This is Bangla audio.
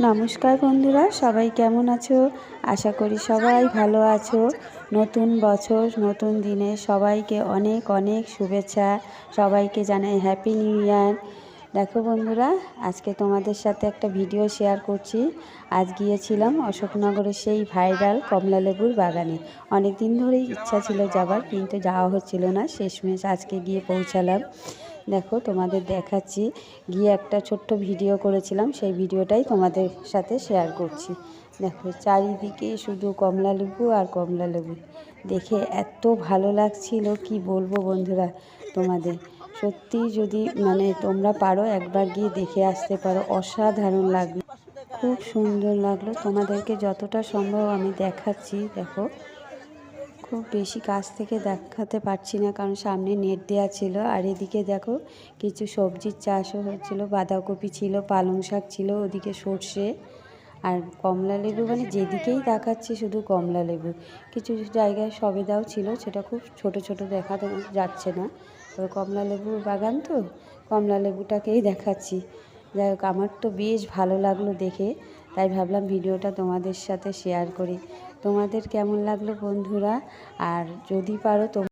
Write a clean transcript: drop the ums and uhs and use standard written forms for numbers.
নমস্কার বন্ধুরা, সবাই কেমন আছো? আশা করি সবাই ভালো আছো। নতুন বছর নতুন দিনে সবাইকে অনেক অনেক শুভেচ্ছা। সবাইকে জানাই হ্যাপি নিউ ইয়ার। দেখো বন্ধুরা, আজকে তোমাদের সাথে একটা ভিডিও শেয়ার করছি। আজ গিয়েছিলাম অশোকনগরের সেই ভাইরাল কমলালেবুর বাগানে। অনেক দিন ধরেই ইচ্ছা ছিল যাবার, কিন্তু যাওয়া হচ্ছিল না। শেষমেশ আজকে গিয়ে পৌঁছালাম। দেখো তোমাদের দেখাচ্ছি, গিয়ে একটা ছোট্ট ভিডিও করেছিলাম, সেই ভিডিওটাই তোমাদের সাথে শেয়ার করছি। দেখো চারিদিকে শুধু কমলালেবু আর কমলালেবু, দেখে এত ভালো লাগছিল কি বলবো বন্ধুরা তোমাদের। সত্যি যদি তোমরা পারো একবার গিয়ে দেখে আসতে পারো, অসাধারণ লাগলো, খুব সুন্দর লাগলো। তোমাদেরকে যতটা সম্ভব আমি দেখাচ্ছি। দেখো খুব বেশি কাছ থেকে দেখাতে পারছি না, কারণ সামনে নেট দেওয়া ছিল। আর এদিকে দেখো কিছু সবজির চাষও হচ্ছিল, বাঁধাকপি ছিল, পালং শাক ছিল, ওদিকে সর্ষে আর কমলালেবু। যেদিকেই তাকাচ্ছি শুধু কমলালেবু। কিছু জায়গায় সবেদাও ছিল, সেটা খুব ছোট ছোট দেখা যাচ্ছে না। তবে কমলালেবুর বাগান তো, কমলালেবুটাকেই দেখাচ্ছি। যাই হোক, আমার তো বেশ ভালো লাগলো দেখে, তাই ভাবলাম ভিডিওটা তোমাদের সাথে শেয়ার করি। তোমাদের কেমন লাগলো বন্ধুরা? আর যদি পারো